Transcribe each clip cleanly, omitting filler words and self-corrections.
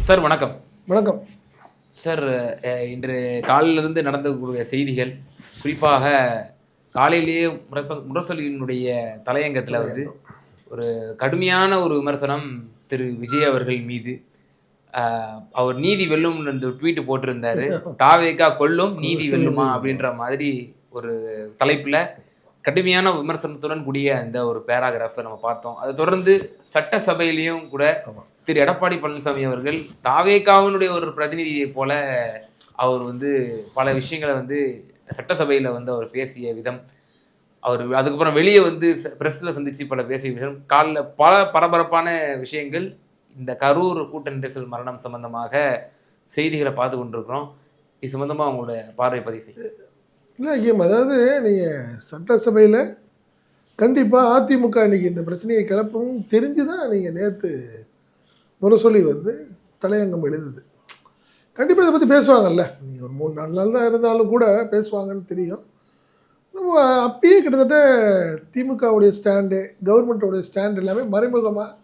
Sir வணக்கம். வணக்கம் sir. இன்று காலையிலிருந்து நடந்தக்கூடிய செய்திகள், குறிப்பாக காலையிலேயே முரசொலியினுடைய தலையங்கத்தில் வந்து ஒரு கடுமையான ஒரு விமர்சனம் திரு விஜய் அவர்கள் மீது. அவர் நீதி வெல்லும் என்று ட்வீட் போட்டிருந்தாரு. தாவேகா கொல்லும் நீதி வெல்லுமா அப்படின்ற மாதிரி ஒரு தலைப்பில் கடுமையான விமர்சனத்துடன் கூடிய அந்த ஒரு பேராகிராஃபை நம்ம பார்த்தோம். அதை தொடர்ந்து சட்டசபையிலையும் கூட திரு எடப்பாடி பழனிசாமி அவர்கள் தாவேகாவினுடைய ஒரு பிரதிநிதியை போல அவர் வந்து பல விஷயங்களை வந்து சட்டசபையில் வந்து அவர் பேசிய விதம், அவர் அதுக்கப்புறம் வெளியே வந்து பிரஸ்ல சந்திச்சு பல பேசிய விஷயம், காலில் பல பரபரப்பான விஷயங்கள். இந்த கரூர் கூட்ட நெரிசல் மரணம் சம்பந்தமாக செய்திகளை பார்த்து கொண்டிருக்கிறோம். இது சம்பந்தமாக அவங்களோட பார்வை பதிவு செய்யும். இல்லை ஐயம், அதாவது நீங்கள் சட்டசபையில் கண்டிப்பாக அதிமுக இன்றைக்கி இந்த பிரச்சனையை கிளப்பும் தெரிஞ்சு தான் நீங்கள் நேற்று முரசொலி வந்து தலையங்கம் எழுதுது. கண்டிப்பாக இதை பற்றி பேசுவாங்கல்ல. நீங்கள் ஒரு 3-4 நாள் தான் இருந்தாலும் கூட பேசுவாங்கன்னு தெரியும். நம்ம அப்பயே கிட்டத்தட்ட திமுகவுடைய ஸ்டாண்டு, கவர்மெண்ட்டோடைய ஸ்டாண்டு எல்லாமே மறைமுகமாக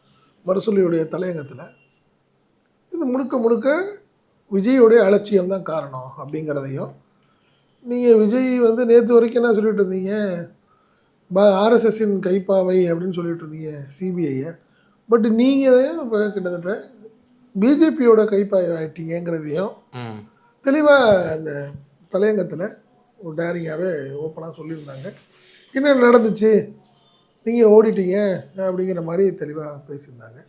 முரசொலியுடைய தலையங்கத்தில் இது முழுக்க முழுக்க விஜயோடைய அலட்சியம் தான் காரணம் அப்படிங்கிறதையும், நீங்கள் விஜய் வந்து நேற்று வரைக்கும் என்ன சொல்லிட்டு இருந்தீங்க, ஆர்எஸ்எஸ்ஸின் கைப்பாவை அப்படின்னு சொல்லிட்டு இருந்தீங்க சிபிஐயை. பட் நீங்கள் இப்போ கிட்டத்தட்ட பிஜேபியோட கைப்பாவை ஆகிட்டீங்கிறதையும் தெளிவாக அந்த தலையங்கத்தில் ஒரு டேரிங்காகவே ஓப்பனாக சொல்லியிருந்தாங்க. என்ன நடந்துச்சு, நீங்கள் ஓடிட்டீங்க அப்படிங்கிற மாதிரி தெளிவாக பேசியிருந்தாங்க.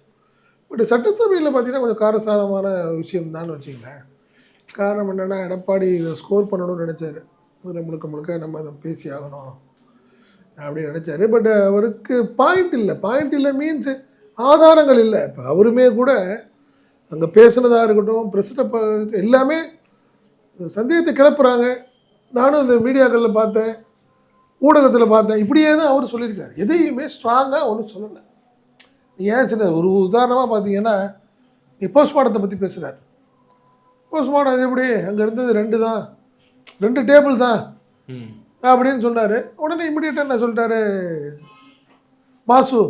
பட் சட்டசபையில் பார்த்தீங்கன்னா கொஞ்சம் காரசாரமான விஷயம்தான்னு வச்சிங்களேன். காரணம் என்னென்னா, எடப்பாடி இதை ஸ்கோர் பண்ணணும்னு நினச்சாரு. இதில் முழுக்க முழுக்க நம்ம அதை பேசி ஆகணும் அப்படின்னு நினச்சாரு. பட் அவருக்கு பாயிண்ட் இல்லை மீன்ஸ் ஆதாரங்கள் இல்லை. இப்போ அவருமே கூட அங்கே பேசுனதாக இருக்கட்டும், பிரசிட்ட எல்லாமே சந்தேகத்தை கிளப்புறாங்க. நானும் இந்த மீடியாக்களில் பார்த்தேன், ஊடகத்தில் பார்த்தேன், இப்படியே தான் அவர் சொல்லியிருக்காரு. எதையுமே ஸ்ட்ராங்காக ஒன்றும் சொல்லலை. ஏன் சில ஒரு உதாரணமாக பார்த்தீங்கன்னா, போஸ்ட்மார்ட்டத்தை பற்றி பேசுகிறார். போஸ்ட்மார்ட்டம் அது எப்படி, அங்கே இருந்தது 2 டேபிள் தான் அப்படின்னு சொன்னார். உடனே இமிடியேட்டாக என்ன சொல்லிட்டாரு மாசு,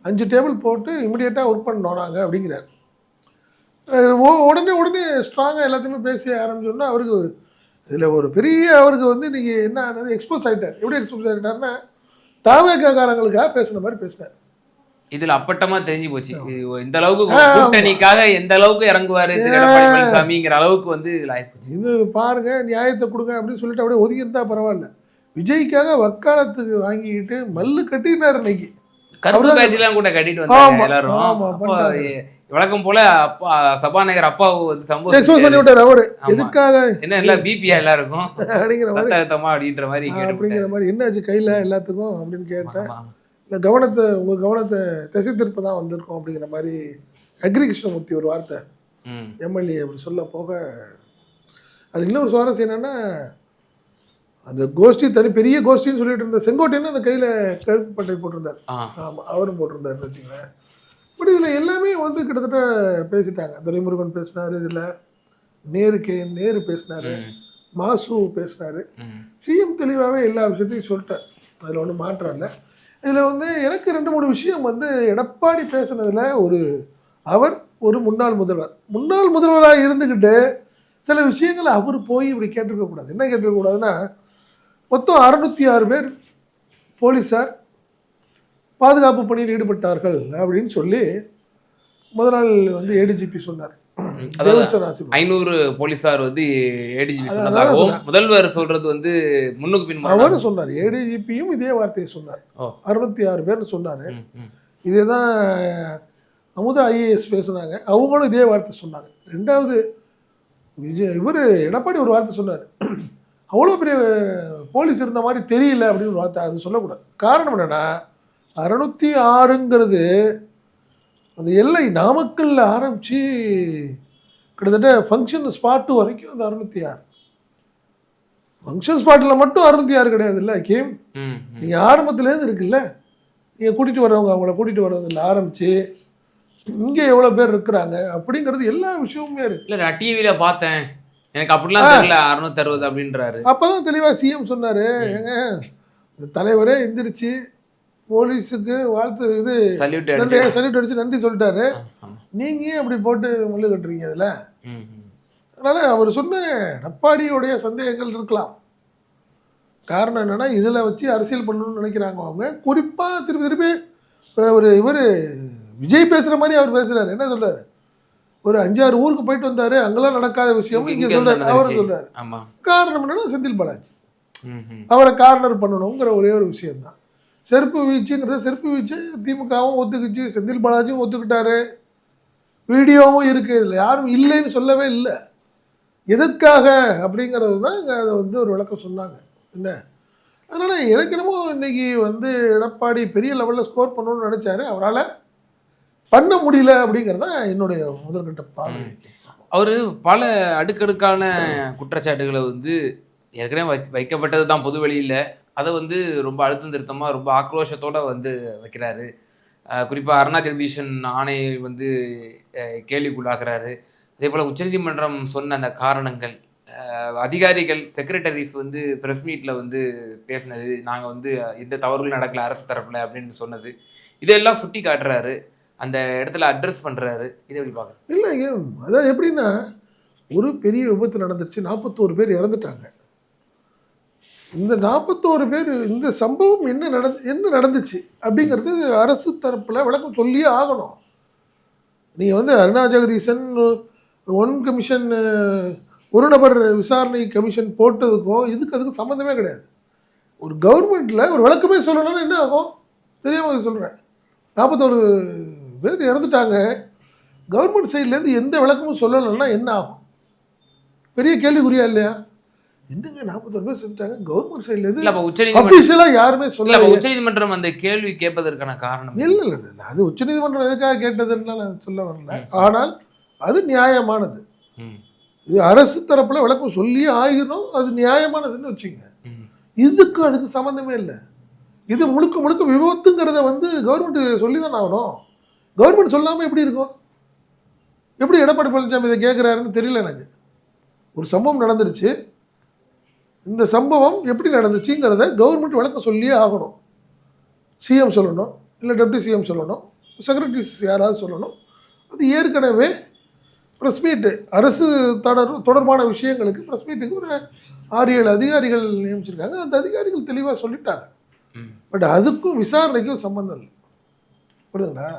5 டேபிள் போட்டு இமிடியேட்டாக ஒர்க் பண்ணோம் நாங்கள் அப்படிங்கிறார். உடனே ஸ்ட்ராங்காக எல்லாத்தையுமே பேசி ஆரம்பிச்சோன்னா அவருக்கு இதில் ஒரு பெரிய அவருக்கு வந்து நீங்கள் என்ன ஆனது எக்ஸ்போஸ் ஆகிட்டார். எப்படி எக்ஸ்போஸ் ஆகிட்டார்னா, தாவேக்காரங்களுக்காக பேசுன மாதிரி பேசினார். இதுல அப்பட்டமா தெரிஞ்சு போச்சு இந்த அளவுக்கு கூட்டணிக்காக எந்த அளவுக்கு இறங்குவாரு எடப்பாடி பழனிசாமிங்கிற அளவுக்கு வந்து இது பாருங்க, நியாயத்தை கொடுங்க அப்படின்னு சொல்லிட்டு அப்படியே ஒதுங்கி இருந்தா பரவாயில்ல. விஜய்க்காக வக்காலத்துக்கு வாங்கிக்கிட்டு மல்லு கட்டினார். இன்னைக்கு கருப்பு பேட்ஜ்லாம் கூட கட்டிட்டு வந்தாங்க எல்லாரும். வழக்கம் போல அப்பா சபாநாயகர் அப்பாவு வந்து சம்பவம் அவரு எதுக்காக என்ன எல்லாம் பிபியா எல்லாருக்கும் அப்படிங்கிற மாதிரி அப்படிங்கிற மாதிரி என்னாச்சு கையில எல்லாத்துக்கும் அப்படின்னு கேட்டேன். இல்லை உங்கள் கவனத்தை திசை திருப்ப தான் வந்திருக்கோம் அப்படிங்கிற மாதிரி அக்ரி கிருஷ்ணமூர்த்தி ஒரு வார்த்தை எம்எல்ஏ அப்படி சொல்ல போக, அது இன்னொரு சுவாரஸ்யம் என்னென்னா, அந்த கோஷ்டி பெரிய கோஷ்டின்னு சொல்லிட்டு இருந்த செங்கோட்டைன்னு அந்த கையில் கருப்பு பட்டை போட்டிருந்தார். ஆமாம், அவரும் போட்டிருந்தாருன்னு வச்சுங்களேன். பட் இதில் எல்லாமே வந்து கிட்டத்தட்ட பேசிட்டாங்க. துரைமுருகன் பேசினார், இதில் நேரு பேசினார், மாசு பேசினார். சிஎம் தெளிவாகவே எல்லா விஷயத்தையும் சொல்லிட்டார். அதில் ஒன்றும் மாற்றம் இல்லை. இதில் வந்து எனக்கு 2-3 விஷயம் வந்து எடப்பாடி பேசுனதில், அவர் ஒரு முன்னாள் முதல்வராக இருந்துக்கிட்டு சில விஷயங்களை அவர் போய் இப்படி கேட்டிருக்கக்கூடாது. என்ன கேட்டிருக்கக்கூடாதுன்னா, மொத்தம் 606 பேர் போலீஸார் பாதுகாப்பு பணியில் ஈடுபட்டார்கள் அப்படின்னு சொல்லி முதல் நாள் வந்து ஏடிஜிபி சொன்னார். 500 போலீசார் வந்து ஏடிஜிபி சொன்னதாகவும் முதல்வர் சொல்றது வந்து முன்னுக்கு பின் அவரு சொன்னார். ஏடிஜிபியும் இதே வார்த்தையை சொன்னார். 606 பேர் சொன்னாரு. இதேதான் அமுதா ஐஏஎஸ் பேசுனாங்க, அவங்களும் இதே வார்த்தை சொன்னாங்க. 2வது இவர் எடப்பாடி ஒரு வார்த்தை சொன்னார், அவ்வளோ பெரிய போலீஸ் இருந்த மாதிரி தெரியல அப்படின்னு ஒரு வார்த்தை. அது சொல்லக்கூடாது. காரணம் என்னன்னா, 606ங்கிறது அந்த எல்லை நாமக்கல்ல ஆரம்பிச்சு கிட்டத்தட்ட ஃபங்க்ஷன் ஸ்பாட்டு வரைக்கும் அந்த 606. ஃபங்க்ஷன் ஸ்பாட்டில் மட்டும் 606 கிடையாது இல்லை கேம். நீங்கள் ஆரம்பத்துலேருந்து இருக்குல்ல, நீங்கள் கூட்டிகிட்டு வர்றவங்க அவங்கள கூட்டிகிட்டு வர்றதில்ல ஆரம்பிச்சு இங்கே எவ்வளோ பேர் இருக்கிறாங்க அப்படிங்கிறது எல்லா விஷயமுமே இருக்கு. இல்லை, நான் டிவியில் பார்த்தேன், எனக்கு அப்படிலாம் தெரியல 660 அப்படின்றாரு. அப்போ தான் தெளிவாக சிஎம் சொன்னார், ஏங்க இந்த தலைவரே எந்திரிச்சு போலீஸுக்கு வாழ்த்து இது சல்யூட் அடிச்சு நன்றி சொல்லிட்டாரு. நீங்கள் ஏன் அப்படி போட்டு முள்ளு கட்டுறீங்க அதில்? ம், ம். அதனால் அவர் சொன்ன எடப்பாடியுடைய சந்தேகங்கள் இருக்கலாம். காரணம் என்னென்னா இதில் வச்சு அரசியல் பண்ணணும்னு நினைக்கிறாங்க அவங்க. குறிப்பாக திருப்பி திருப்பி இவர் விஜய் பேசுகிற மாதிரி அவர் பேசுகிறாரு. என்ன சொல்கிறார்? ஒரு 5-6 ஊருக்கு போயிட்டு வந்தார், அங்கெல்லாம் நடக்காத விஷயம் இங்கே சொல்கிறார். அவரும் சொல்கிறார். காரணம் என்னென்னா செந்தில் பாலாஜி அவரை கார்னர் பண்ணணுங்கிற ஒரே ஒரு விஷயம்தான். செருப்பு வீச்சுங்கிறத செருப்பு வீச்சு திமுகவும் ஒத்துக்குச்சு, செந்தில் பாலாஜியும் ஒத்துக்கிட்டாரு, வீடியோவும் இருக்குது. இதில் யாரும் இல்லைன்னு சொல்லவே இல்லை. எதற்காக அப்படிங்கிறது தான் அதை வந்து ஒரு விளக்கம் சொன்னாங்க. என்ன அதனால் எனக்கு என்னமோ இன்றைக்கி வந்து எடப்பாடி பெரிய லெவலில் ஸ்கோர் பண்ணணும்னு நினச்சாரு, அவரால் பண்ண முடியல அப்படிங்கிறத என்னுடைய முதற்கட்ட பார்வை. அவர் பல அடுக்கடுக்கான குற்றச்சாட்டுகளை வந்து ஏற்கனவே வைக்கப்பட்டது தான் பொது வெளியில், அதை வந்து ரொம்ப அழுத்தம் திருத்தமாக ரொம்ப ஆக்ரோஷத்தோடு வந்து வைக்கிறாரு. குறிப்பாக அருணா ஜெகதீஷன் ஆணையை வந்து கேள்விக்குள்ளாக்குறாரு. அதே போல் உச்சநீதிமன்றம் சொன்ன அந்த காரணங்கள், அதிகாரிகள் செக்ரட்டரிஸ் வந்து ப்ரெஸ் மீட்டில் வந்து பேசினது, நாங்கள் வந்து எந்த தவறுகளும் நடக்கல அரசு தரப்பில் அப்படின்னு சொன்னது, இதெல்லாம் சுட்டி காட்டுறாரு, அந்த இடத்துல அட்ரஸ் பண்ணுறாரு. இதை எப்படி பார்க்குறேன்? இல்லைங்க, அதான் எப்படின்னா ஒரு பெரிய விபத்து நடந்துருச்சு, 41 பேர் இறந்துட்டாங்க. இந்த 41 பேர் இந்த சம்பவம் என்ன நடந்துச்சு அப்படிங்கிறது அரசு தரப்பில் விளக்கம் சொல்லியே ஆகணும். நீங்கள் வந்து அருணா ஜெகதீசன் கமிஷன் ஒரு நபர் விசாரணை கமிஷன் போட்டதுக்கும் அதுக்கும் சம்மந்தமே கிடையாது. ஒரு கவர்மெண்ட்டில் ஒரு விளக்கமே சொல்லணும்னா என்ன ஆகும் தெரியாமல் சொல்கிறேன். 41 பேர் இறந்துட்டாங்க, கவர்மெண்ட் சைட்லேருந்து எந்த விளக்கமும் சொல்லலைன்னா என்ன ஆகும்? பெரிய கேள்விக்குறியா இல்லையா? என்னங்க 41 பேர் செத்துட்டாங்க, கவர்மெண்ட் சைட்லேருந்து அஃபிஷியலாக யாருமே சொல்லல. உச்சநீதிமன்றம் அந்த கேள்வி கேட்பதற்கான காரணம் இல்லை, அது உச்சநீதிமன்றம் எதுக்காக கேட்டதுன்னு நான் சொல்ல வரல. ஆனால் அது நியாயமானது. இது அரசு தரப்பில் விளக்கம் சொல்லியே ஆகணும், அது நியாயமானதுன்னு வச்சுங்க. இதுக்கும் அதுக்கு சம்மந்தமே இல்லை. இது முழுக்க முழுக்க விபத்துங்கிறத வந்து கவர்மெண்ட் சொல்லி தான் ஆகணும். கவர்மெண்ட் சொல்லாமல் எப்படி இருக்கும்? எப்படி எடப்பாடி பழனிசாமி இதை கேட்குறாருன்னு தெரியல எனக்கு. ஒரு சம்பவம் நடந்துருச்சு, இந்த சம்பவம் எப்படி நடந்துச்சுங்கிறத கவர்மெண்ட் விளக்கம் சொல்லியே ஆகணும். சிஎம் சொல்லணும், இல்லை டெப்டி சிஎம் சொல்லணும், செக்ரட்டரிஸ் யாராவது சொல்லணும். அது ஏற்கனவே ப்ரெஸ் மீட்டு அரசு தொடர்பான விஷயங்களுக்கு ப்ரெஸ் மீட்டுக்கு ஒரு 6-7 அதிகாரிகள் நியமிச்சிருக்காங்க. அந்த அதிகாரிகள் தெளிவாக சொல்லிட்டாங்க. பட் அதுக்கும் விசாரணைக்கும் சம்மந்தம் இல்லை. புரியுதுங்களா?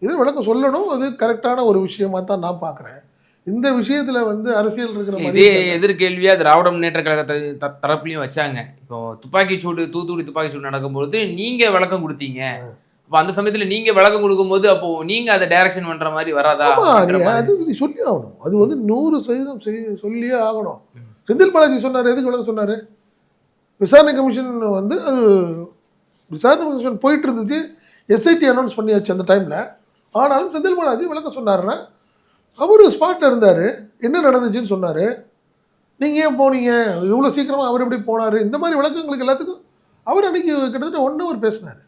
இதை விளக்கம் சொல்லணும். அது கரெக்டான ஒரு விஷயமா தான் நான் பார்க்குறேன். இந்த விஷயத்துல வந்து அரசியல் இருக்கிற மாதிரி இதே எதிர்கேள்வியா திராவிட முன்னேற்ற கழகத்தை தரப்புலையும் வச்சாங்க. இப்போ துப்பாக்கி சூடு, தூத்துக்குடி துப்பாக்கி சூடு நடக்கும்போது நீங்க விளக்கம் கொடுத்தீங்க. அப்போ அந்த சமயத்துல நீங்க விளக்கம் கொடுக்கும்போது அப்போ நீங்க அதை டைரக்ஷன் பண்ற மாதிரி வராதா? அது நீ சொல்லி ஆகணும். அது வந்து 100% சொல்லியே ஆகணும். செந்தில் பாலாஜி சொன்னார். எதுக்கு விளக்கம் சொன்னார்? விசாரணை கமிஷன் வந்து அது விசாரணை கமிஷன் போயிட்டு இருந்துச்சு, எஸ்ஐடி அனௌன்ஸ் பண்ணியாச்சு அந்த டைமில். ஆனாலும் செந்தில் பாலாஜி விளக்கம் சொன்னாருன்னா அவர் ஸ்பாட்டில் இருந்தார், என்ன நடந்துச்சுன்னு சொன்னார். நீங்கள் ஏன் போனீங்க, இவ்வளோ சீக்கிரமாக அவர் எப்படி போனார், இந்த மாதிரி விளக்கங்களுக்கு எல்லாத்துக்கும் அவர் அன்றைக்கி கிட்டத்தட்ட 1 hour பேசினார்.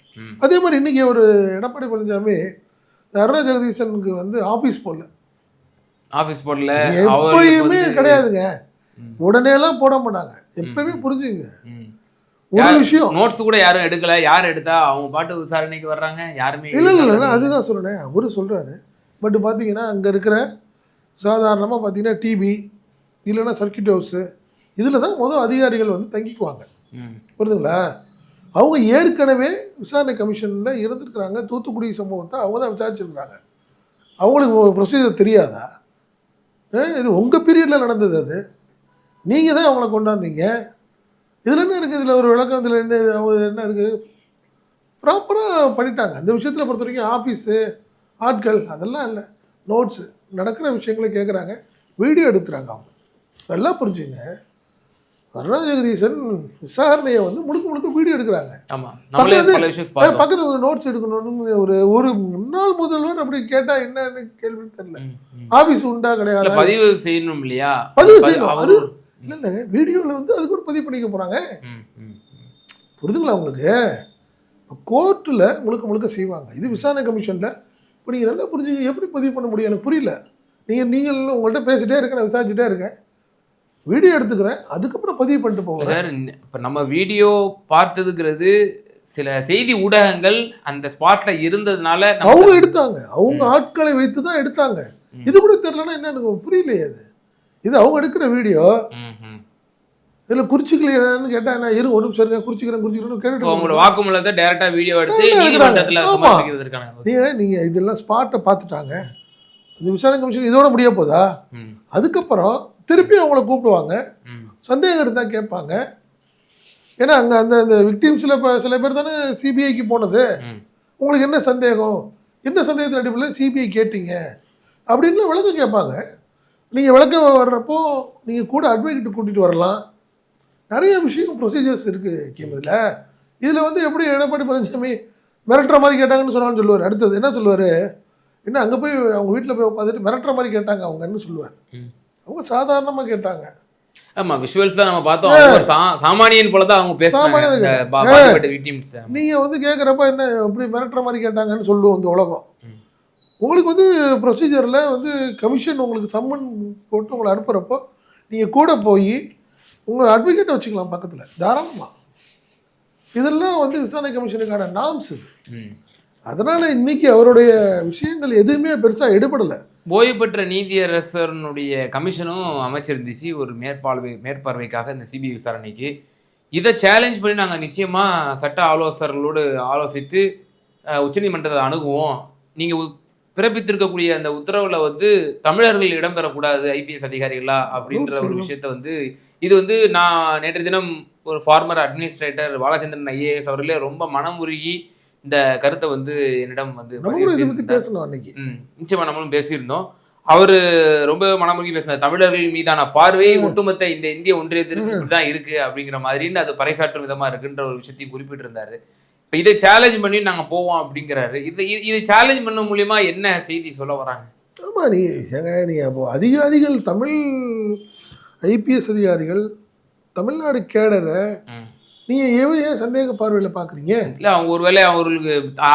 அதே மாதிரி இன்றைக்கி ஒரு எடப்பாடி பழனிசாமி அருணா ஜெகதீசனுக்கு வந்து ஆஃபீஸ் போடல எப்பயுமே கிடையாதுங்க. உடனேலாம் போட மாட்டாங்க, எப்பயுமே புரிஞ்சுங்க. ஒரு விஷயம் நோட்ஸ் கூட யாரும் எடுக்கல, யார் எடுத்தா அவங்க பாட்டு விசாரணைக்கு வர்றாங்க, யாருமே இல்லை அதுதான் சொல்கிறேன். அவரு சொல்கிறாரு. பட் பார்த்தீங்கன்னா அங்கே இருக்கிற சாதாரணமாக பார்த்தீங்கன்னா டிபி இல்லைன்னா சர்க்கியூட் ஹவுஸு இதில் தான் அதிகாரிகள் வந்து தங்கிக்குவாங்க. புரியுதுங்களா? அவங்க ஏற்கனவே விசாரணை கமிஷனில் இருந்துருக்குறாங்க. தூத்துக்குடி சம்பவத்தை அவங்க தான் விசாரிச்சிருக்கிறாங்க. அவங்களுக்கு ப்ரொசீஜர் தெரியாதா? இது உங்கள் பீரியடில் நடந்தது, அது நீங்கள் தான் அவங்கள கொண்டாந்தீங்க. இதில் என்ன இருக்குது? இதில் ஒரு விளக்கம், இதில் என்ன இருக்குது? ப்ராப்பராக பண்ணிட்டாங்க. அந்த விஷயத்தில் பொறுத்த வரைக்கும் ஆஃபீஸு ஆட்கள் அதெல்லாம் இல்லை, நோட்ஸு நடக்கிற விஷயங்களை கேட்குறாங்க, வீடியோ எடுத்துகிறாங்க. அவங்க நல்லா புரிஞ்சுங்க. அருணா ஜெகதீசன் விசாரணையை வந்து முழுக்க வீடியோ எடுக்கிறாங்க. பக்கத்தில் ஒரு நோட்ஸ் எடுக்கணும்னு ஒரு முன்னாள் முதல்வர் அப்படி கேட்டால் என்னன்னு கேள்வி தெரியல. ஆஃபீஸ் உண்டா கிடையாது, பதிவு செய்யணும் இல்லையா? பதிவு செய்யணும். அது இல்லை, வீடியோவில் வந்து அதுக்கு ஒரு பதிவு பண்ணிக்க போகிறாங்க. புரிதுங்களா உங்களுக்கு? கோர்ட்டில் முழுக்க செய்வாங்க. இது விசாரணை கமிஷனில். இப்போ நீங்கள் நல்லா புரிஞ்சு எப்படி பதிவு பண்ண முடியும் எனக்கு புரியல. நீங்கள் உங்கள்கிட்ட பேசிகிட்டே இருக்கேன், நான் விசாரிச்சுட்டே இருக்கேன், வீடியோ எடுத்துக்கிறேன், அதுக்கப்புறம் பதிவு பண்ணிட்டு போங்க. இப்போ நம்ம வீடியோ பார்த்ததுங்கிறது சில செய்தி ஊடகங்கள் அந்த ஸ்பாட்ல இருந்ததுனால அவங்க எடுத்தாங்க, அவங்க ஆட்களை வைத்து தான் எடுத்தாங்க. இது கூட தெரியலன்னா என்ன, எனக்கு புரியலையே. இது அவங்க எடுக்கிற வீடியோ. இதுல குறிச்சிக்கலையான்னு கேட்டா என்ன, இரு ஒரு நிமிஷம் இருங்க, குறிச்சிக்கிறேன்னு கேட்டுட்டு அவங்களோட வாக்குமூலத்தை டைரக்டா வீடியோ எடுத்து நீதிமன்றத்துல சமர்ப்பிக்கிறதுக்கான நீங்க இதெல்லாம் ஸ்பாட்டை பார்த்துட்டாங்க. இந்த விசாரணை கமிஷன் இதோட முடிய போதா? அதுக்கப்புறம் திருப்பி அவங்கள கூப்பிடுவாங்க, சந்தேகம் இருந்தால் கேட்பாங்க. ஏன்னா அங்கே அந்த விக்டிம்ஸில் சில பேர் தானே சிபிஐக்கு போனது. உங்களுக்கு என்ன சந்தேகம், எந்த சந்தேகத்தின் அடிப்படையில் சிபிஐ கேட்டீங்க அப்படின்னு விளக்கம் கேட்பாங்க. நீங்கள் விளக்கம் வர்றப்போ நீங்கள் கூட அட்வொகேட் கூட்டிகிட்டு வரலாம். நிறைய விஷயம் ப்ரொசீஜர்ஸ் இருக்குது இதில் வந்து எப்படி எடப்பாடி பழனிசாமி மிரட்டுற மாதிரி கேட்டாங்கன்னு சொன்னாலும் சொல்லுவார். அடுத்தது என்ன சொல்லுவார், என்ன அங்கே போய் அவங்க வீட்டில் போய் உட்காந்துட்டு மிரட்டுற மாதிரி கேட்டாங்க அவங்கன்னு சொல்லுவார். அவங்க சாதாரணமாக கேட்டாங்க. ஆமாம், விஷுவல்ஸ் தான் நம்ம பார்த்தோம். சாமானியன் போல தான் அவங்க பேசுவாங்க. நீங்கள் வந்து கேட்குறப்ப என்ன எப்படி மிரட்டுற மாதிரி கேட்டாங்கன்னு சொல்லுவோம் இந்த உலகம். உங்களுக்கு வந்து ப்ரொசீஜரில் வந்து கமிஷன் உங்களுக்கு சம்மன் போட்டு உங்களை அனுப்புகிறப்போ நீங்கள் கூட போய் உங்கள் அட்வொகேட்டை வச்சுக்கலாம் பக்கத்தில் தாராளமாக. இதெல்லாம் வந்து விசாரணை கமிஷனுக்கான நாம்ஸ் இது. அதனால் இன்னைக்கு அவருடைய விஷயங்கள் எதுவுமே பெருசாக எடுபடலை. ஓய்வு பெற்ற நீதியரசனுடைய கமிஷனும் அமைச்சிருந்துச்சு ஒரு மேற்பார்வைக்காக இந்த சிபிஐ விசாரணைக்கு. இதை சேலஞ்ச் பண்ணி நாங்கள் நிச்சயமாக சட்ட ஆலோசகர்களோடு ஆலோசித்து உச்சநீதிமன்றத்தை அணுகுவோம். நீங்கள் பிறப்பித்திருக்கக்கூடிய அந்த உத்தரவில் வந்து தமிழர்கள் இடம்பெறக்கூடாது ஐபிஎஸ் அதிகாரிகளா அப்படின்ற ஒரு விஷயத்த வந்து இது வந்து நான் நேற்று தினம் ஒரு ஃபார்மர் அட்மினிஸ்ட்ரேட்டர் பாலச்சந்திரன் ஐஏஎஸ் அவர்களே ரொம்ப மனம் உருகி இந்த கருத்தை வந்து என்னிடம் வந்து நிச்சயமா நம்மளும் பேசியிருந்தோம். அவரு ரொம்ப மனமுருகி பேசினார். தமிழர்கள் மீதான பார்வை ஒட்டுமொத்த இந்த இந்திய ஒன்றியத்திற்கு இப்படிதான் இருக்கு அப்படிங்கிற மாதிரின்னு அது பறைசாற்றும் விதமா இருக்குன்ற ஒரு விஷயத்தையும் குறிப்பிட்டிருந்தாரு. இப்ப இதை சேலஞ்ச் பண்ணி நாங்க போவோம் அப்படிங்கிறாரு. இதை சேலஞ்ச் பண்ண மூலியமா என்ன செய்தி சொல்ல வராங்க? ஆமா, நீங்க அப்போ அதிகாரிகள், தமிழ் ஐபிஎஸ் அதிகாரிகள், தமிழ்நாடு கேடரை நீங்கள் ஏன் சந்தேக பார்வையில் பார்க்குறீங்க? இல்லை, அவங்க ஒருவேளை அவங்களுக்கு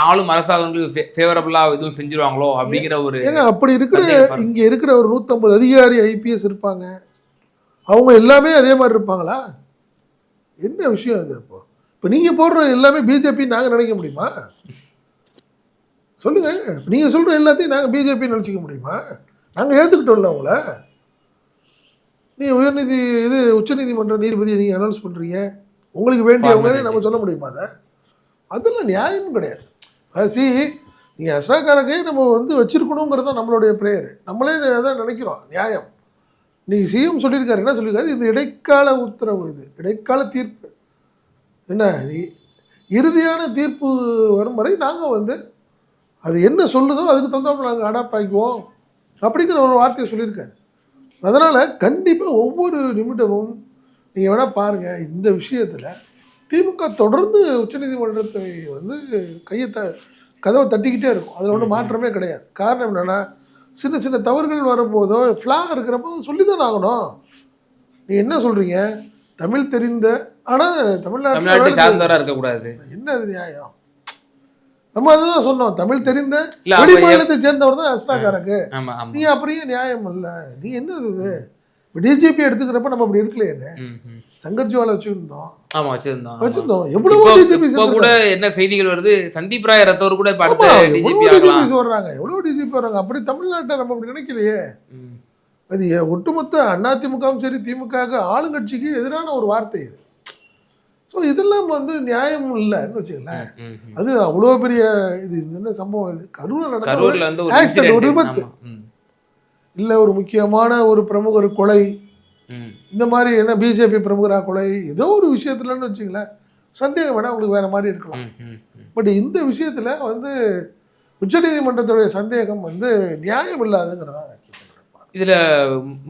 ஆளும் அரசாங்கங்களுக்கு ஃபேவரபுளாக எதுவும் செஞ்சுருவாங்களோ அப்படிங்கிற ஒரு ஏங்க அப்படி இருக்கிற இங்கே இருக்கிற ஒரு 150 அதிகாரி ஐபிஎஸ் இருப்பாங்க, அவங்க எல்லாமே அதே மாதிரி இருப்பாங்களா? என்ன விஷயம் அது? இப்போ நீங்கள் போடுற எல்லாமே பிஜேபி நாங்கள் நினைக்க முடியுமா? சொல்லுங்கள், நீங்கள் சொல்கிற எல்லாத்தையும் நாங்கள் பிஜேபி நினச்சிக்க முடியுமா? நாங்கள் ஏற்றுக்கிட்டோம்ல அவங்கள. நீங்கள் உச்சநீதிமன்ற நீதிபதியை நீங்கள் அனௌன்ஸ் பண்ணுறீங்க, உங்களுக்கு வேண்டியவங்களே நம்ம சொல்ல முடியுமா? அதெல்லாம் நியாயமும் கிடையாது. நீங்கள் அஸ்ராகாரக்கே நம்ம வந்து வச்சிருக்கணுங்கிறது தான் நம்மளுடைய ப்ரேயர். நம்மளே அதான் நினைக்கிறோம் நியாயம். நீங்கள் சிஎம் சொல்லியிருக்காரு, என்ன சொல்லியிருக்காரு, இது இடைக்கால உத்தரவு, இது இடைக்கால தீர்ப்பு. என்ன இறுதியான தீர்ப்பு வரும் வரை நாங்கள் வந்து அது என்ன சொல்லுதோ அதுக்கு தகுந்தாப்புல நாங்கள் அடாப்ட் ஆகிக்குவோம் அப்படிங்கிற ஒரு வார்த்தையை சொல்லியிருக்காரு. அதனால் கண்டிப்பாக ஒவ்வொரு நிமிடமும் நீங்கள் வேணால் பாருங்கள், இந்த விஷயத்தில் திமுக தொடர்ந்து உச்சநீதிமன்றத்தை வந்து கதவை தட்டிக்கிட்டே இருக்கும். அதில் ஒன்றும் மாற்றமே கிடையாது. காரணம் என்னென்னா, சின்ன சின்ன தவறுகள் வரும்போதோ ஃப்ளா இருக்கிறப்போ சொல்லி தான் ஆகணும். நீ என்ன சொல்கிறீங்க, தமிழ் தெரிந்த ஆனால் தமிழ்நாட்டில் சார்ந்தவராக இருக்கக்கூடாது, என்ன அது நியாயம்? நம்ம அதுதான் சொன்னோம், தமிழ் தெரிந்த வெளி மாநிலத்தை சேர்ந்தவர் தான் அஸ்ராகாரக்கு. நீ அப்படியே நியாயம் இல்லை, நீ என்ன இது? இப்போ டிஜிபி எடுத்துக்கிறப்ப நம்ம அப்படி இருக்கலையேங்க. சங்கர்ஜிவாலை வச்சுருந்தோம். ஆமாம், வச்சுருந்தோம். எவ்வளோ டிஜிபி கூட என்ன செய்திகள் வருது, சந்தீப் ராய் ரத்தோர் கூட டிஜிபி வர்றாங்க, எவ்வளோ டிஜிபி வர்றாங்க. அப்படி தமிழ்நாட்டை நம்ம அப்படி நினைக்கலையே. அது ஒட்டுமொத்த அதிமுகவும் சரி திமுக ஆளுங்கட்சிக்கு எதிரான ஒரு வார்த்தை இது. ஸோ இதெல்லாம் வந்து நியாயமும் இல்லைன்னு வச்சுக்கலேன். அது அவ்வளோ பெரிய இது என்ன சம்பவம், இது கரூரில் நடந்த ஆக்சிடென்ட், ஒரு விபத்து இல்லை, ஒரு முக்கியமான ஒரு பிரமுகர் கொலை, இந்த மாதிரி என்ன பிஜேபி பிரமுகராக கொலை, ஏதோ ஒரு விஷயத்துலன்னு வச்சுங்களேன் சந்தேகம் வேணால் உங்களுக்கு வேறு மாதிரி இருக்கலாம். பட் இந்த விஷயத்தில் வந்து உச்சநீதிமன்றத்துடைய சந்தேகம் வந்து நியாயம் இல்லாதுங்கிறதா. இதில்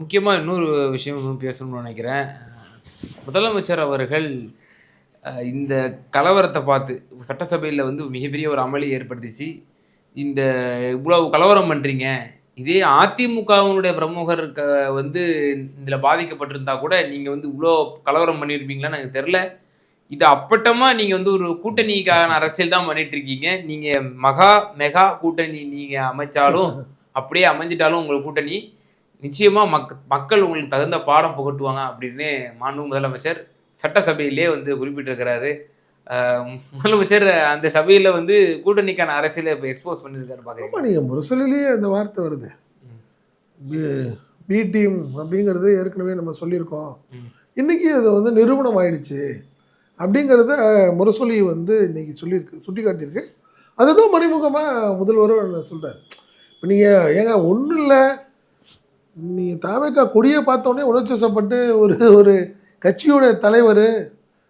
முக்கியமாக இன்னொரு விஷயம் பேசணும்னு நினைக்கிறேன். முதலமைச்சர் அவர்கள் இந்த கலவரத்தை பார்த்து சட்டசபையில் வந்து மிகப்பெரிய ஒரு அமளி ஏற்படுத்திச்சு. இந்த இவ்வளவு கலவரம் பண்ணுறீங்க, இதே அதிமுகவினுடைய பிரமுகர் வந்து இதில் பாதிக்கப்பட்டிருந்தா கூட நீங்கள் வந்து இவ்வளோ கலவரம் பண்ணியிருப்பீங்களான்னு எனக்கு தெரில. இது அப்பட்டமாக நீங்கள் வந்து ஒரு கூட்டணிக்கான அரசியல் தான் பண்ணிட்டு இருக்கீங்க. நீங்கள் மெகா கூட்டணி நீங்கள் அமைச்சாலும் அப்படியே அமைஞ்சிட்டாலும் உங்களுக்கு கூட்டணி நிச்சயமாக மக்கள் உங்களுக்கு தகுந்த பாடம் புகட்டுவாங்க அப்படின்னு மாண்பு முதலமைச்சர் சட்டசபையிலே வந்து குறிப்பிட்டிருக்கிறாரு. முதலமைச்சர் அந்த சபையில வந்து கூட்டணிக்கான அரசியலை இப்போ எக்ஸ்போஸ் பண்ணியிருக்காரு ஆமாம், பார்க்க. நீங்கள் முரசொலிலேயே அந்த வார்த்தை வருது. பி டீம் அப்படிங்கிறது ஏற்கனவே நம்ம சொல்லியிருக்கோம். இன்னைக்கு அது வந்து நிரூபணம் ஆயிடுச்சு அப்படிங்கிறத முரசொலி வந்து இன்னைக்கு சொல்லியிருக்கு, சுட்டி காட்டியிருக்கு. அதுதான் மறைமுகமாக முதல்வரும் சொல்கிறார். இப்போ நீங்கள் ஏங்க ஒன்றும் இல்லை, நீங்கள் தாவேக்கா கொடியை பார்த்தோன்னே உணர்ச்சி வசப்பட்டு ஒரு கட்சியோட தலைவர்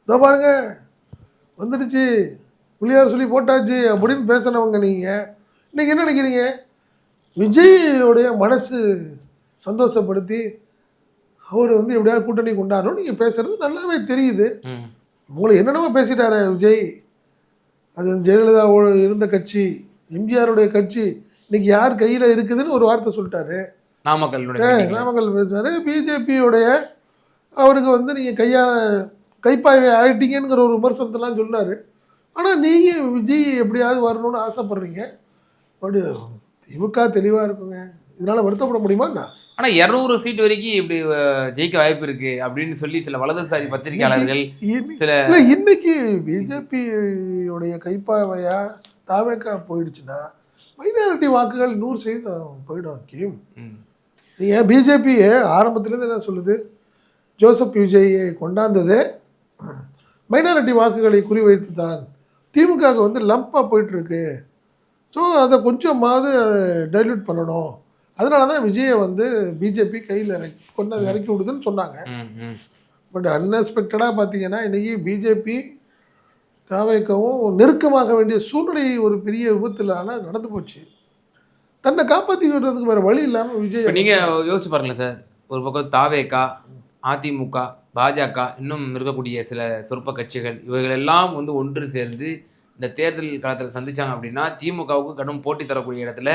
இதோ பாருங்க வந்துடுச்சு புள்ளியார் சொல்லி போட்டாச்சு அப்படின்னு பேசினவங்க நீங்கள் இன்னைக்கு என்ன நினைக்கிறீங்க? விஜயோடைய மனசு சந்தோஷப்படுத்தி அவர் வந்து எப்படியாவது கூட்டணி கொண்டாடணும் நீங்கள் பேசுறது நல்லாவே தெரியுது. உங்களை என்னென்னமோ பேசிட்டாரு விஜய். அது ஜெயலலிதாவோட இருந்த கட்சி, எம்ஜிஆருடைய கட்சி இன்னைக்கு யார் கையில் இருக்குதுன்னு ஒரு வார்த்தை சொல்லிட்டாரு. நாமக்கல் பேசுறாரு. பிஜேபியோடைய அவருக்கு வந்து நீங்கள் கைப்பாய்வை ஆயிட்டீங்கிற ஒரு விமர்சனத்தெல்லாம் சொன்னார். ஆனால் நீங்கள் விஜய் எப்படியாவது வரணும்னு ஆசைப்படுறீங்க. பட் திமுக தெளிவாக இருக்குங்க, இதனால் வருத்தப்பட முடியுமாண்ணா? ஆனால் 200 சீட் வரைக்கும் இப்படி ஜெயிக்க வாய்ப்பு இருக்கு அப்படின்னு சொல்லி சில வலதுசாரி பத்திரிகையாளர்கள் இன்னைக்கு பிஜேபியோடைய கைப்பாவையா தாவேக்கா போயிடுச்சுன்னா மைனாரிட்டி வாக்குகள் 100% போயிடும். கீம் நீங்கள் பிஜேபியை ஆரம்பத்துலேருந்து என்ன சொல்லுது, ஜோசப் விஜயை கொண்டாந்தது மைனாரிட்டி வாக்குகளை குறிவைத்து தான். திமுகவுக்கு வந்து லம்பாக போயிட்டுருக்கு. ஸோ அதை கொஞ்சமாவது டைல்யூட் பண்ணணும். அதனால தான் விஜயை வந்து பிஜேபி கையில் இறக்கி விடுதுன்னு சொன்னாங்க. பட் அன்எக்ஸ்பெக்டடாக பார்த்தீங்கன்னா இன்றைக்கி பிஜேபி தாவேக்கவும் நெருக்கமாக வேண்டிய சூழ்நிலை ஒரு பெரிய விபத்தில் ஆனால் நடந்து போச்சு. தன்னை காப்பாற்றிக்கிறதுக்கு வேறு வழி இல்லாமல் விஜய். நீங்கள் யோசிச்சு பாருங்களேன் சார், ஒரு பக்கம் தாவேக்கா, அதிமுக, பாஜக, இன்னும் இருக்கக்கூடிய சில சொற்ப கட்சிகள் இவைகளெல்லாம் வந்து ஒன்று சேர்ந்து இந்த தேர்தல் காலத்தில் சந்திச்சாங்க அப்படின்னா திமுகவுக்கு கடும் போட்டி தரக்கூடிய இடத்துல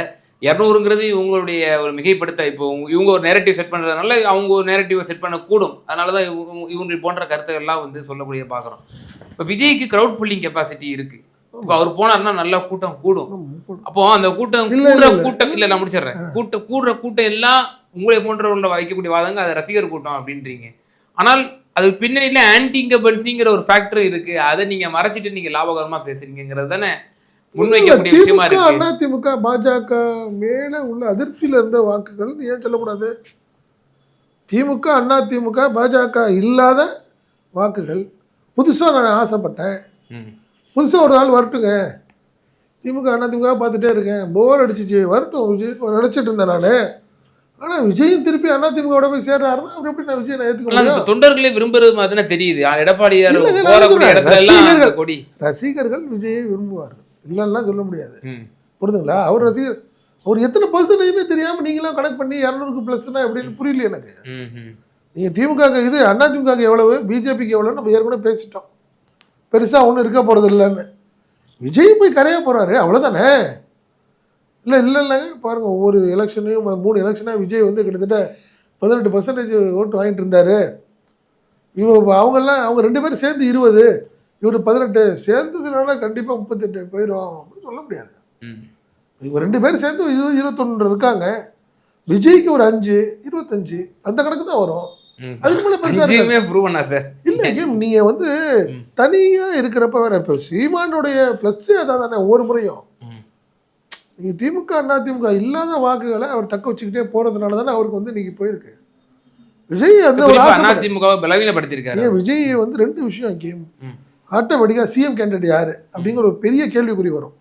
200ங்கிறது இவங்களுடைய ஒரு மிகைப்படுத்த. இப்போ இவங்க ஒரு நேரட்டிவ் செட் பண்ணுறதுனால அவங்க ஒரு நேரட்டிவை செட் பண்ணக்கூடும். அதனால தான் இவங்க போன்ற கருத்துக்கள்லாம் வந்து சொல்லக்கூடிய பார்க்குறோம். இப்போ விஜய்க்கு க்ரௌட் புல்லிங் கெப்பாசிட்டி இருக்குது. இப்போ அவர் போனார்னா நல்லா கூட்டம் கூடும். அப்போ அந்த கூட்டம் இல்லை, நான் முடிச்சிடுறேன். கூடுற கூட்டம் எல்லாம் உங்களை போன்றவங்கள வைக்கக்கூடிய வாதங்க அது ரசிகர் கூட்டம் அப்படின்றீங்க. ஆனால் அது பின்னணியில ஆன்டி இன்கம்பன்சிங்கிற ஒரு ஃபேக்டர் இருக்கு. அதை நீங்க மறைச்சிட்டு நீங்க லாபகரமா பேசுறீங்கிறது தானே முன்வைக்கக்கூடிய விஷயமா இருக்கு. அதிமுக பாஜக மேல உள்ள அதிருப்தியில இருந்த வாக்குகள் ஏன் சொல்லக்கூடாது? திமுக அதிமுக பாஜக இல்லாத வாக்குகள் புதுசா நான் ஆசைப்பட்டேன். புதுசாக ஒரு நாள் வரட்டுங்க, திமுக அதிமுக பார்த்துட்டே இருக்கேன், போர் அடிச்சிச்சு, வரட்டும் விஜய் நினச்சிட்டு இருந்தேன் நான். ஆனால் விஜயும் திருப்பி அதிமுகவோட போய் சேர்றாருன்னா அவர் எப்படி நான் விஜய் ஏற்றுக்கணும்? தொண்டர்களே விரும்புறது மாதிரி தெரியுது. எடப்பாடியார் ரசிகர்கள் விஜயை விரும்புவார்கள், இல்லைன்னா சொல்ல முடியாது. புரிதுங்களா? அவர் ரசிகர், அவர் எத்தனை பர்சன்டேஜ்னே தெரியாமல் நீங்களாம் கணக்கு பண்ணி 200க்கு ப்ளஸ்னா எப்படின்னு புரியல எனக்கு. நீங்கள் திமுக இது அதிமுக எவ்வளவு, பிஜேபிக்கு எவ்வளோ நம்ம ஏற்கனவே பேசிட்டோம். பெருசாக ஒன்றும் இருக்க போகிறது இல்லைன்னு. விஜய் போய் கரையாக போகிறாரு, அவ்வளோதானே. இல்லைங்க பாருங்கள், ஒவ்வொரு எலெக்ஷனையும் 3 எலெக்ஷனாக விஜய் வந்து கிட்டத்தட்ட 18% ஓட்டு வாங்கிட்டு இருந்தார். அவங்கெல்லாம் அவங்க 2 பேரும் சேர்ந்து 20, இவர் 18 சேர்ந்ததுனால கண்டிப்பாக 38 போயிடும் அப்படின்னு சொல்ல முடியாது. இவங்க 2 பேரும் சேர்ந்து 20-21 இருக்காங்க. விஜய்க்கு ஒரு 5, 25 அந்த கணக்கு தான் வரும். அதுக்கு மேலே பெருசாக இல்லை. நீங்க வந்து தனியா இருக்கிறப்ப வேற. இப்போ சீமானுடைய பிளஸ் அதான் தானே, ஒவ்வொரு முறையும் நீங்க திமுக அதிமுக இல்லாத வாக்குகளை அவர் தக்க வச்சுக்கிட்டே போறதுனால தானே அவருக்கு வந்து இன்னைக்கு போயிருக்கு. விஜய் அந்த ஒரு பலவீனப்படுத்திருக்காரு. விஜய் வந்து 2 விஷயம் கேம் ஆட்டோமேட்டிக்கா சிஎம் கேண்டிடேட் யாரு அப்படிங்கிற ஒரு பெரிய கேள்விக்குறி வரும்.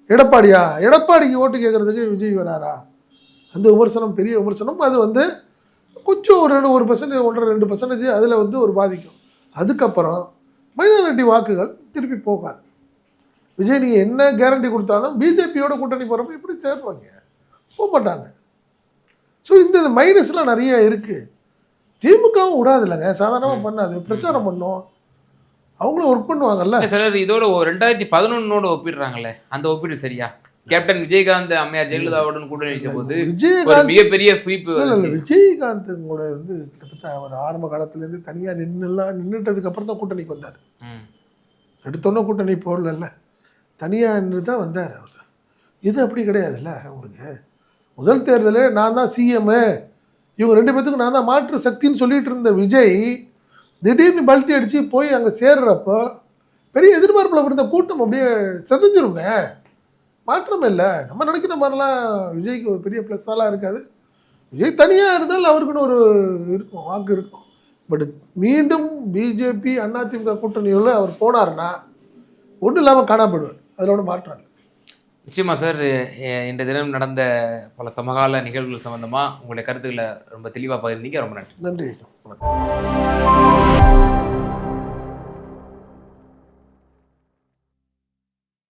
எடப்பாடிக்கு ஓட்டு கேட்கறதுக்கு விஜய் வராரா, அந்த விமர்சனம் பெரிய விமர்சனம். அது வந்து கொஞ்சம் ஒரு 1%, 1-2% அதில் வந்து ஒரு பாதிக்கும். அதுக்கப்புறம் மைனாரிட்டி வாக்குகள் திருப்பி போகாது. விஜய் நீங்கள் என்ன கேரண்டி கொடுத்தாலும் பிஜேபியோட கூட்டணி போகிறப்ப எப்படி சேர்ப்பாங்க? போக மாட்டாங்க. ஸோ இந்த மைனஸ்லாம் நிறைய இருக்குது. திமுகவும் விடாது இல்லைங்க, சாதாரணமாக பண்ணாது, பிரச்சாரம் பண்ணோம், அவங்களும் ஒர்க் பண்ணுவாங்கல்ல. சிலர் இதோட 2011 ஒப்பிடுறாங்கல்ல, அந்த ஒப்பீடு சரியா? கேப்டன் விஜயகாந்த் அம்மையார் ஜெயலலிதாவுடன் கூட்டணி வைக்கும் போது விஜயகாந்த் மிகப்பெரிய ஸ்வீப். விஜயகாந்த் கூட வந்து கிட்டத்தட்ட அவர் ஆரம்ப காலத்துலேருந்து தனியாக நின்றுட்டதுக்கு அப்புறம் தான் கூட்டணிக்கு வந்தார். எடுத்தோன்னே கூட்டணி போடல, தனியாக நின்று தான் வந்தார் அவர். இது அப்படி கிடையாதுல்ல. அவங்களுக்கு முதல் தேர்தலே நான் தான் சிஎம்மு, இவங்க 2 பேத்துக்கும் நான் தான் மாற்று சக்தின்னு சொல்லிட்டு இருந்த விஜய் திடீர்னு பல்ட்டி அடித்து போய் அங்கே சேர்றப்போ பெரிய எதிர்பார்ப்பில் இருந்த கூட்டம் அப்படியே செதஞ்சிருங்க. மாற்றம் இல்லை. நம்ம நினைக்கிற மாதிரிலாம் விஜய்க்கு ஒரு பெரிய ப்ளஸ்ஸாலாம் இருக்காது. விஜய் தனியாக இருந்தால் அவருக்குன்னு ஒரு இருக்கும், வாக்கு இருக்கும். பட் மீண்டும் பிஜேபி அதிமுக கூட்டணியோட அவர் போனார்னா ஒன்றும் இல்லாமல் காணப்படுவார். அதில் ஒன்றும் மாற்றம் இல்லை. நிச்சயமா சார். இந்த தினம் நடந்த பல சமகால நிகழ்வுகள் சம்பந்தமா உங்களுடைய கருத்துக்களை ரொம்ப தெளிவாக பகிர்ந்தீங்க. ரொம்ப நன்றி. நன்றி. வணக்கம்.